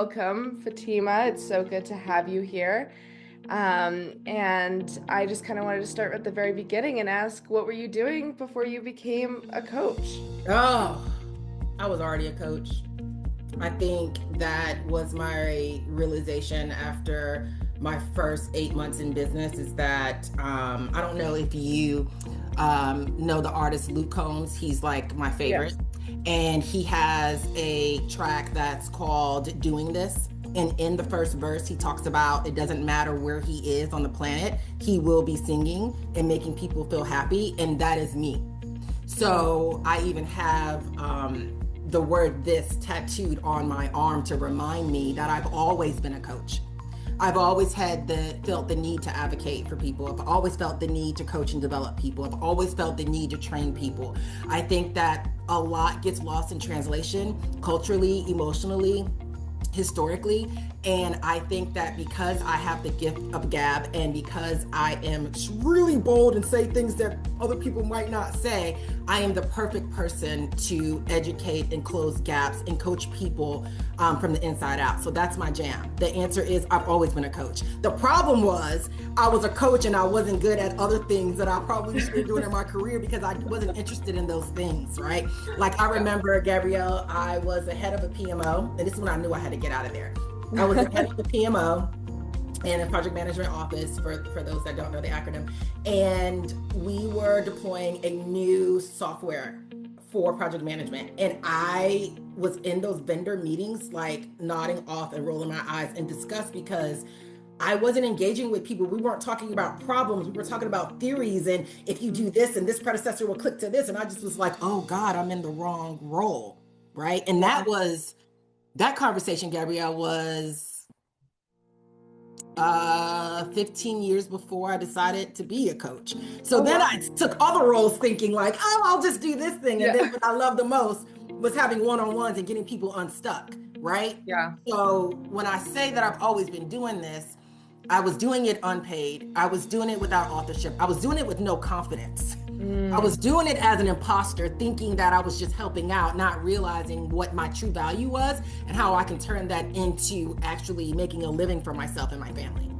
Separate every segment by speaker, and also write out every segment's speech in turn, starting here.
Speaker 1: welcome, Fatima. It's so good to have you here. And I just kind of wanted to start at the very beginning and ask, what were you doing before you became a coach?
Speaker 2: Oh, I was already a coach. I think that was my realization after my first 8 months in business is that I don't know if you know the artist Luke Combs. He's like my favorite.
Speaker 1: Yes.
Speaker 2: And he has a track that's called Doing This. And in the first verse, he talks about it doesn't matter where he is on the planet, he will be singing and making people feel happy. And that is me. So I even have the word this tattooed on my arm to remind me that I've always been a coach. I've always felt the need to advocate for people. I've always felt the need to coach and develop people. I've always felt the need to train people. I think that a lot gets lost in translation culturally, emotionally, historically. And I think that because I have the gift of gab and because I am really bold and say things that other people might not say, I am the perfect person to educate and close gaps and coach people from the inside out. So that's my jam. The answer is I've always been a coach. The problem was I was a coach and I wasn't good at other things that I probably should be doing in my career because I wasn't interested in those things, right? Like I remember, Gabrielle, I was the head of a PMO, and this is when I knew I had to get out of there. I was the head of the PMO and a project management office for those that don't know the acronym. And we were deploying a new software for project management. And I was in those vendor meetings, like nodding off and rolling my eyes in disgust because I wasn't engaging with people. We weren't talking about problems. We were talking about theories. And if you do this and this predecessor will click to this. And I just was like, oh God, I'm in the wrong role. Right. And that conversation, Gabrielle, was 15 years before I decided to be a coach. So then I took other roles thinking like, oh, I'll just do this thing. And then what I loved the most was having one-on-ones and getting people unstuck, right?
Speaker 1: Yeah.
Speaker 2: So when I say that I've always been doing this, I was doing it unpaid. I was doing it without authorship. I was doing it with no confidence. I was doing it as an imposter, thinking that I was just helping out, not realizing what my true value was and how I can turn that into actually making a living for myself and my family.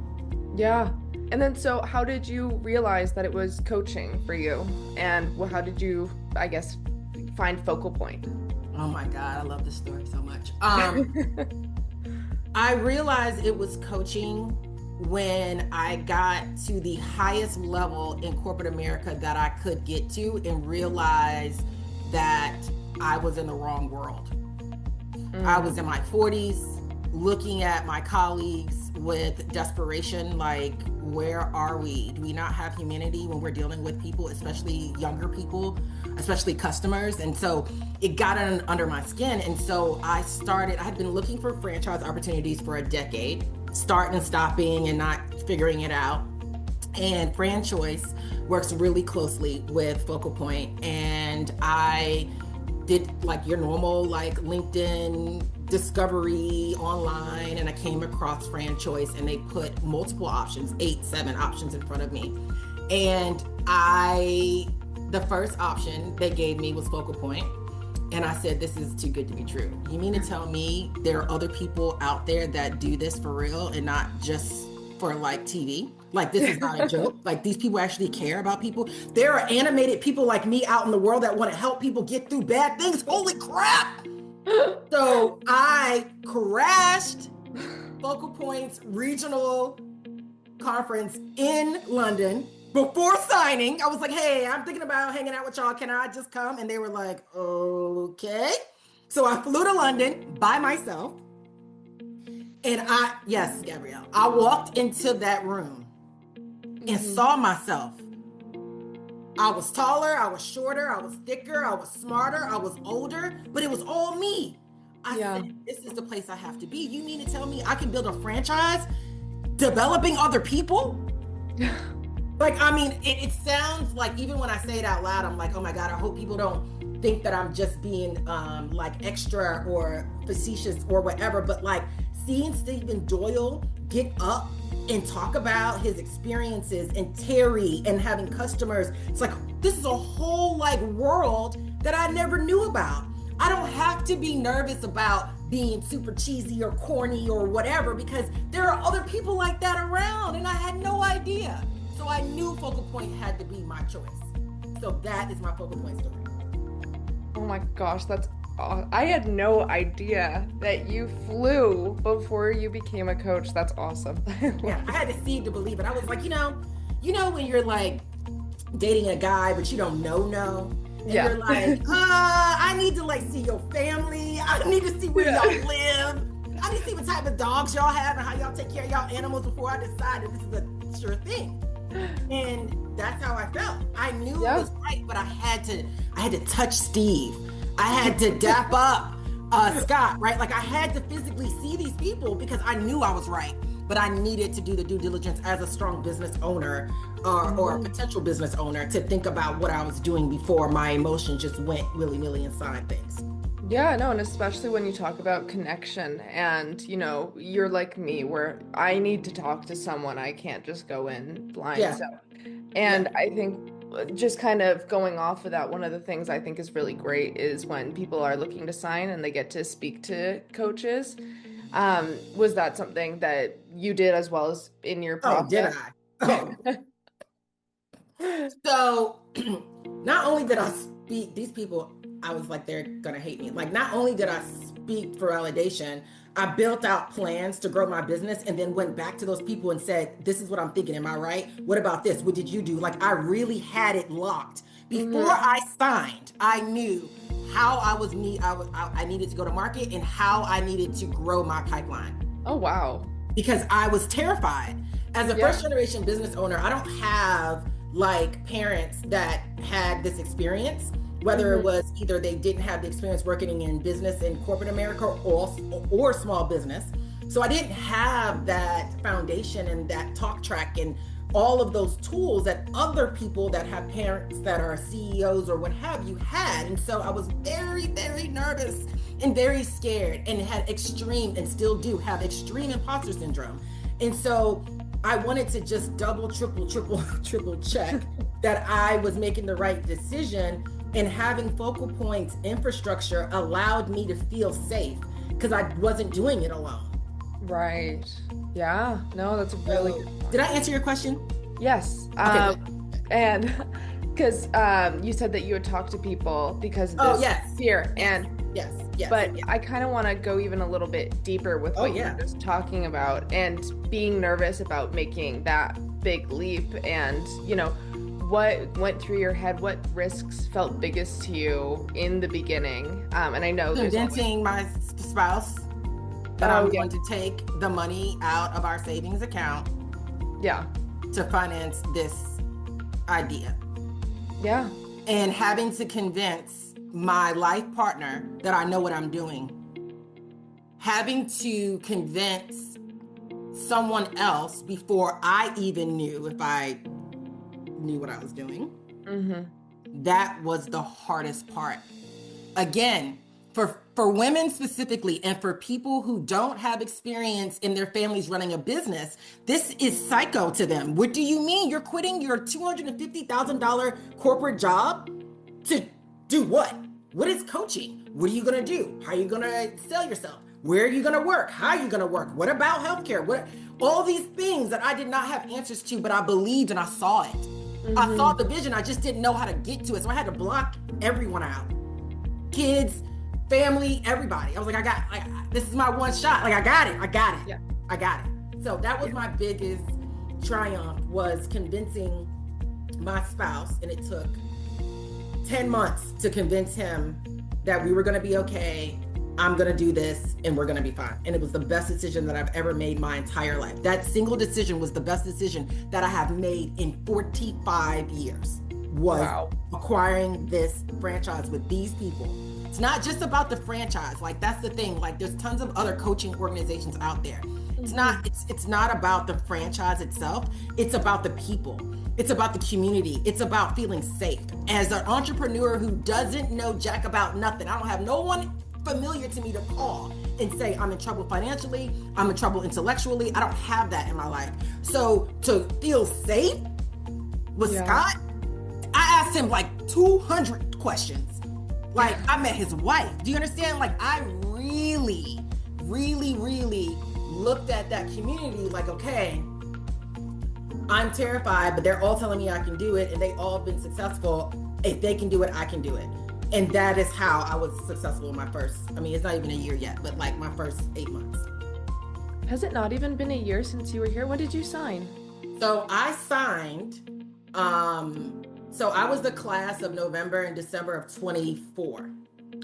Speaker 1: Yeah. And then, so how did you realize that it was coaching for you? And how did you, I guess, find focal point?
Speaker 2: Oh my God, I love this story so much. I realized it was coaching when I got to the highest level in corporate America that I could get to and realized that I was in the wrong world. I was in my 40s looking at my colleagues with desperation, like, where are we? Do we not have humanity when we're dealing with people, especially younger people, especially customers? And so it got under my skin. And so I had been looking for franchise opportunities for a decade, starting and stopping and not figuring it out. And FranChoice works really closely with Focal Point. And I did like your normal like LinkedIn discovery online, and I came across FranChoice and they put multiple options, 7 options in front of me. And the first option they gave me was Focal Point. And I said, this is too good to be true. You mean to tell me there are other people out there that do this for real and not just for like TV? Like, this is not a joke. Like, these people actually care about people. There are animated people like me out in the world that want to help people get through bad things. Holy crap. So I crashed Focal Point's regional conference in London. Before signing, I was like, hey, I'm thinking about hanging out with y'all. Can I just come? And they were like, okay. So I flew to London by myself. And yes, Gabrielle, I walked into that room and saw myself. I was taller, I was shorter, I was thicker, I was smarter, I was older, but it was all me. I said, this is the place I have to be. You mean to tell me I can build a franchise developing other people? Like, I mean, it sounds like, even when I say it out loud, I'm like, oh my God, I hope people don't think that I'm just being like extra or facetious or whatever. But like, seeing Stephen Doyle get up and talk about his experiences and Terry and having customers, it's like, this is a whole like world that I never knew about. I don't have to be nervous about being super cheesy or corny or whatever, because there are other people like that around, and I had no idea. So I knew focal point had to be my choice. So that is my focal point story.
Speaker 1: Oh my gosh, I had no idea that you flew before you became a coach. That's awesome.
Speaker 2: Yeah, I had to see it to believe it. I was like, when you're like dating a guy, but you don't know. And
Speaker 1: Yeah.
Speaker 2: you're like, I need to like see your family. I need to see where y'all live. I need to see what type of dogs y'all have and how y'all take care of y'all animals before I decide if this is a sure thing. And that's how I felt. I knew it was right, but I had to touch Steve. I had to dap up Scott, right? Like I had to physically see these people because I knew I was right, but I needed to do the due diligence as a strong business owner or a potential business owner to think about what I was doing before my emotions just went willy-nilly inside things.
Speaker 1: Yeah, no, and especially when you talk about connection and, you're like me where I need to talk to someone. I can't just go in blind.
Speaker 2: Yeah.
Speaker 1: So, and I think just kind of going off of that, one of the things I think is really great is when people are looking to sign and they get to speak to coaches. Was that something that you did as well as in your process?
Speaker 2: Oh, did I? Oh. So not only did I speak, these people, I was like, they're gonna hate me. Like, not only did I speak for validation, I built out plans to grow my business and then went back to those people and said, this is what I'm thinking. Am I right? What about this? What did you do? Like, I really had it locked. Before I signed, I knew how I needed to go to market and how I needed to grow my pipeline.
Speaker 1: Oh, wow.
Speaker 2: Because I was terrified. As a first generation business owner, I don't have like parents that had this experience. Whether it was either they didn't have the experience working in business in corporate America or small business. So I didn't have that foundation and that talk track and all of those tools that other people that have parents that are CEOs or what have you had. And so I was very, very nervous and very scared and had extreme, and still do have extreme imposter syndrome. And so I wanted to just double, triple check that I was making the right decision. And having focal points infrastructure allowed me to feel safe because I wasn't doing it alone.
Speaker 1: Right. Yeah. No, that's really good.
Speaker 2: Did I answer your question?
Speaker 1: Yes.
Speaker 2: Okay,
Speaker 1: and because you said that you would talk to people because of this fear. And
Speaker 2: yes.
Speaker 1: But I kind of want to go even a little bit deeper with what you were just talking about and being nervous about making that big leap and, what went through your head? What risks felt biggest to you in the beginning? And I know
Speaker 2: convincing my spouse that I'm going to take the money out of our savings account.
Speaker 1: Yeah.
Speaker 2: To finance this idea.
Speaker 1: Yeah.
Speaker 2: And having to convince my life partner that I know what I'm doing. Having to convince someone else before I even knew if I knew what I was doing. That was the hardest part. Again, for women specifically, and for people who don't have experience in their families running a business, this is psycho to them. What do you mean? You're quitting your $250,000 corporate job to do what? What is coaching? What are you going to do? How are you going to sell yourself? Where are you going to work? How are you going to work? What about healthcare? All these things that I did not have answers to, but I believed and I saw it. I saw the vision. I just didn't know how to get to it. So I had to block everyone out. Kids, family, everybody. I was like, this is my one shot. Like, I got it.
Speaker 1: Yeah.
Speaker 2: I got it. So that was my biggest triumph, was convincing my spouse. And it took 10 months to convince him that we were going to be okay. I'm going to do this and we're going to be fine. And it was the best decision that I've ever made my entire life. That single decision was the best decision that I have made in 45 years, was acquiring this franchise with these people. It's not just about the franchise. Like, that's the thing. Like, there's tons of other coaching organizations out there. It's not about the franchise itself. It's about the people. It's about the community. It's about feeling safe. As an entrepreneur who doesn't know jack about nothing, I don't have no one familiar to me to call and say, I'm in trouble financially, I'm in trouble intellectually. I don't have that in my life. So to feel safe with Scott, I asked him like 200 questions. Like, I met his wife. Do you understand? Like, I really, really, really looked at that community like, okay, I'm terrified, but they're all telling me I can do it, and they all been successful. If they can do it, I can do it. And that is how I was successful in my first, I mean, it's not even a year yet, but like my first 8 months.
Speaker 1: Has it not even been a year since you were here? When did you sign?
Speaker 2: So I signed, so I was the class of November and December of 24.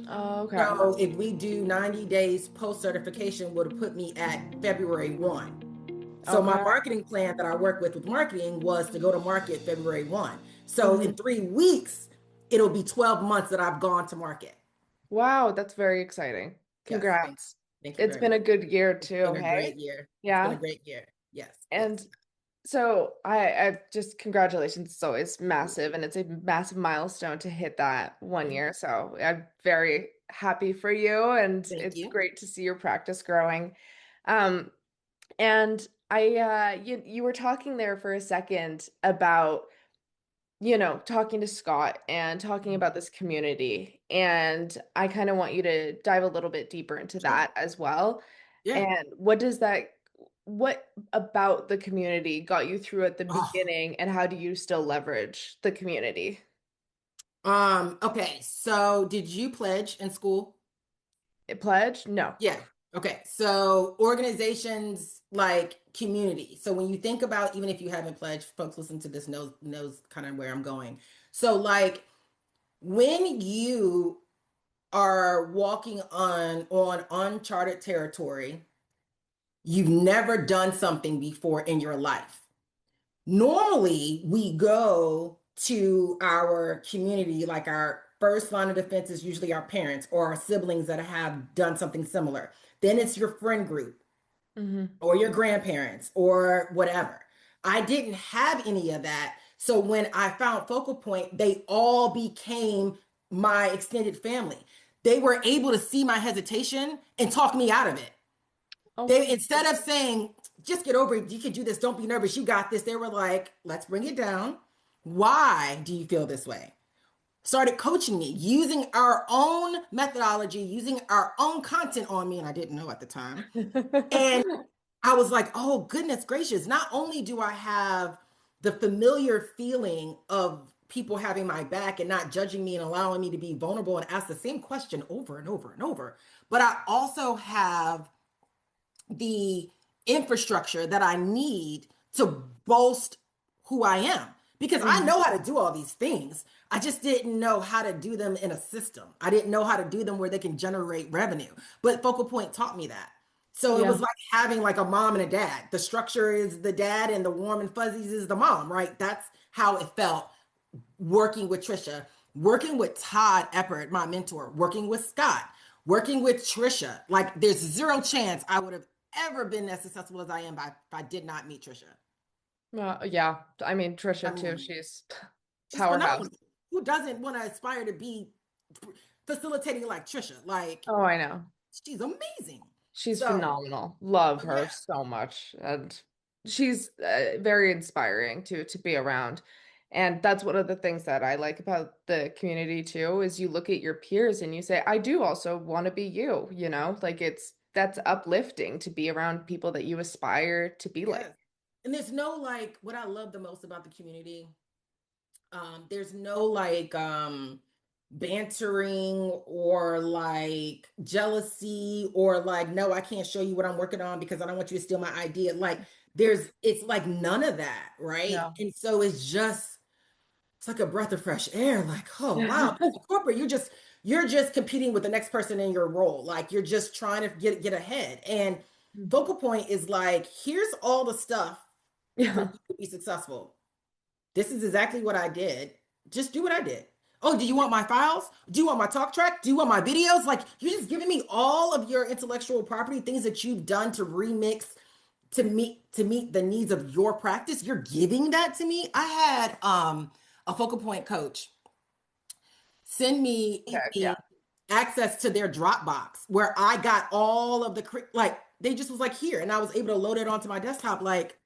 Speaker 1: Oh, okay.
Speaker 2: So if we do 90 days post certification, would have put me at February 1. So my
Speaker 1: Okay.
Speaker 2: marketing plan that I work with marketing was to go to market February 1. So in 3 weeks, it'll be 12 months that I've gone to market.
Speaker 1: Wow, that's very exciting.
Speaker 2: Yes, thank,
Speaker 1: Congrats.
Speaker 2: thank you
Speaker 1: It's
Speaker 2: very
Speaker 1: been a
Speaker 2: much.
Speaker 1: good year
Speaker 2: It's
Speaker 1: too,
Speaker 2: been a
Speaker 1: hey?
Speaker 2: great year. It's been a
Speaker 1: Yeah.
Speaker 2: great year. Yes,
Speaker 1: And
Speaker 2: yes.
Speaker 1: so I just congratulations. It's always massive and it's a massive milestone to hit that 1 year. So I'm very happy for you and
Speaker 2: Thank
Speaker 1: it's
Speaker 2: you.
Speaker 1: great to see your practice growing. Um, and you were talking there for a second about talking to Scott and talking about this community. And I kind of want you to dive a little bit deeper into
Speaker 2: Sure.
Speaker 1: that as well.
Speaker 2: Yeah.
Speaker 1: And what about the community got you through at the
Speaker 2: Oh,
Speaker 1: beginning, and how do you still leverage the community?
Speaker 2: okay. So did you pledge in school?
Speaker 1: Pledge? No.
Speaker 2: Yeah. Okay. So organizations like community. So when you think about, even if you haven't pledged, folks listen to this knows kind of where I'm going. So like when you are walking on uncharted territory, you've never done something before in your life. Normally, we go to our community, like our first line of defense is usually our parents or our siblings that have done something similar. Then it's your friend group
Speaker 1: Hmm.
Speaker 2: or your grandparents or whatever. I didn't have any of that. So when I found Focal Point, they all became my extended family. They were able to see my hesitation and talk me out of it.
Speaker 1: Oh,
Speaker 2: They, instead of saying, just get over it, you can do this, don't be nervous, you got this, they were like, let's bring it down. Why do you feel this way? Started coaching me using our own methodology, using our own content on me, and I didn't know at the time. And I was like, oh, goodness gracious. Not only do I have the familiar feeling of people having my back and not judging me and allowing me to be vulnerable and ask the same question over and over and over, but I also have the infrastructure that I need to boast who I am. Because I
Speaker 1: Mhm.
Speaker 2: know how to do all these things. I just didn't know how to do them in a system. I didn't know how to do them where they can generate revenue. But Focal Point taught me that. So it was
Speaker 1: Yeah.
Speaker 2: like having like a mom and a dad. The structure is the dad and the warm and fuzzies is the mom, right? That's how it felt working with Trisha, working with Todd Eppert, my mentor, working with Scott, working with Trisha. Like there's zero chance I would have ever been as successful as I am if I did not meet Trisha.
Speaker 1: Yeah. I mean,
Speaker 2: I
Speaker 1: Trisha too.
Speaker 2: mean,
Speaker 1: She's
Speaker 2: she's
Speaker 1: powerhouse.
Speaker 2: phenomenal. Who doesn't want to aspire to be facilitating like Trisha? Like
Speaker 1: Oh, I know.
Speaker 2: she's amazing.
Speaker 1: She's
Speaker 2: So,
Speaker 1: phenomenal. Love
Speaker 2: but
Speaker 1: her
Speaker 2: yeah,
Speaker 1: so much. And she's very inspiring to be around. And that's one of the things that I like about the community too, is you look at your peers and you say, I do also want to be you, Like that's uplifting to be around people that you aspire to be like.
Speaker 2: yes. And there's no like what I love the most about the community. There's no like bantering or like jealousy or like no, I can't show you what I'm working on because I don't want you to steal my idea. Like there's it's like none of that, right?
Speaker 1: Yeah.
Speaker 2: And so it's like a breath of fresh air. Like, oh wow, because in corporate, you're just competing with the next person in your role. Like you're just trying to get ahead. And Focal Point is like, here's all the stuff for
Speaker 1: Yeah.
Speaker 2: you to be successful. This is exactly what I did. Just do what I did. Oh, do you want my files? Do you want my talk track? Do you want my videos? Like you're just giving me all of your intellectual property, things that you've done to remix to meet the needs of your practice. You're giving that to me. I had a Focal Point coach send
Speaker 1: Okay.
Speaker 2: me
Speaker 1: Yeah.
Speaker 2: access to their Dropbox where I got all of the like they just was like here and I was able to load it onto my desktop like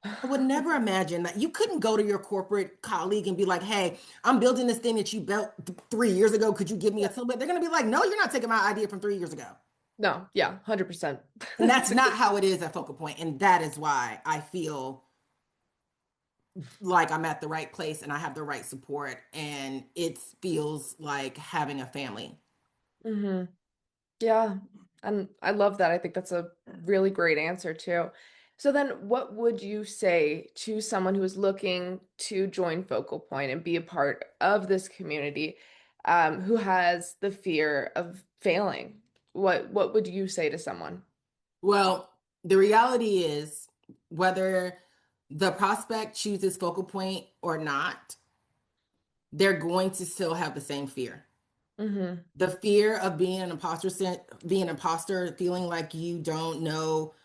Speaker 2: I would never imagine that you couldn't go to your corporate colleague and be like, "Hey, I'm building this thing that you built 3 years ago. Could you give me a little bit?" They're going to be like, "No, you're not taking my idea from 3 years ago."
Speaker 1: No, yeah, 100%.
Speaker 2: And that's not how it is at Focal Point. And that is why I feel like I'm at the right place and I have the right support. And it feels like having a family.
Speaker 1: Hmm. Yeah, and I love that. I think that's a really great answer too. So then what would you say to someone who is looking to join Focal Point and be a part of this community, who has the fear of failing? What would you say to someone?
Speaker 2: Well, the reality is whether the prospect chooses Focal Point or not, they're going to still have the same fear.
Speaker 1: Hmm.
Speaker 2: The fear of being an imposter, being an imposter, feeling like you don't know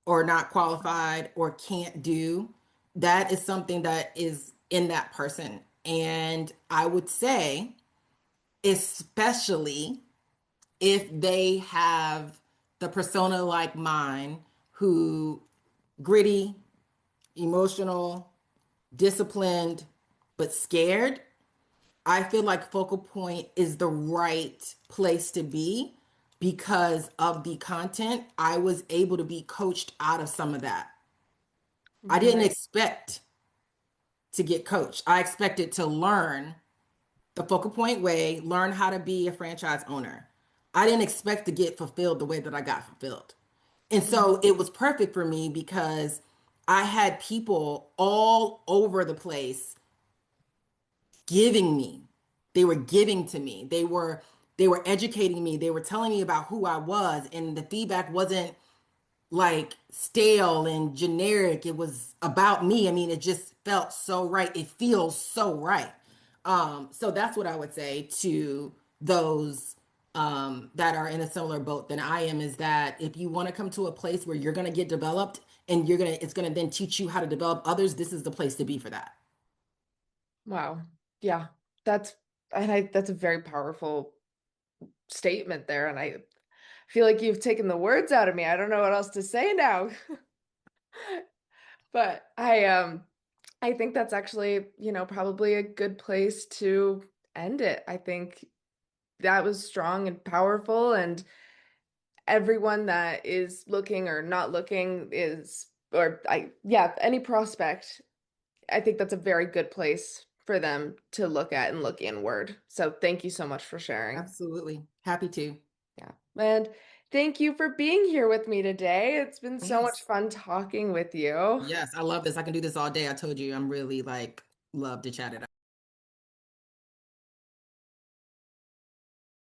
Speaker 2: or not qualified or can't do, that is something that is in that person. And I would say, especially if they have the persona like mine, who gritty, emotional, disciplined, but scared, I feel like Focal Point is the right place to be because of the content. I was able to be coached out of some of that. I didn't
Speaker 1: Right.
Speaker 2: expect to get coached. I expected to learn the Focal Point way, learn how to be a franchise owner. I didn't expect to get fulfilled the way that I got fulfilled. And so
Speaker 1: Mhm.
Speaker 2: it was perfect for me because I had people all over the place giving me. They were giving to me. They were educating me. They were telling me about who I was, and the feedback wasn't like stale and generic. It was about me. I mean, it just felt so right. It feels so right. So that's what I would say to those that are in a similar boat than I am, is that if you want to come to a place where you're going to get developed and it's going to then teach you how to develop others, this is the place to be for that.
Speaker 1: Wow. Yeah. That's that's a very powerful statement there, and I feel like you've taken the words out of me. I don't know what else to say now. But I think that's actually, probably a good place to end it. I think that was strong and powerful, and everyone that is looking or not looking is, or yeah, any prospect, I think that's a very good place for them to look at and look inward. So thank you so much for sharing.
Speaker 2: Absolutely. Happy to.
Speaker 1: Yeah. And thank you for being here with me today. It's been so much
Speaker 2: Yes.
Speaker 1: fun talking with you.
Speaker 2: Yes, I love this. I can do this all day. I told you I'm really like love to chat it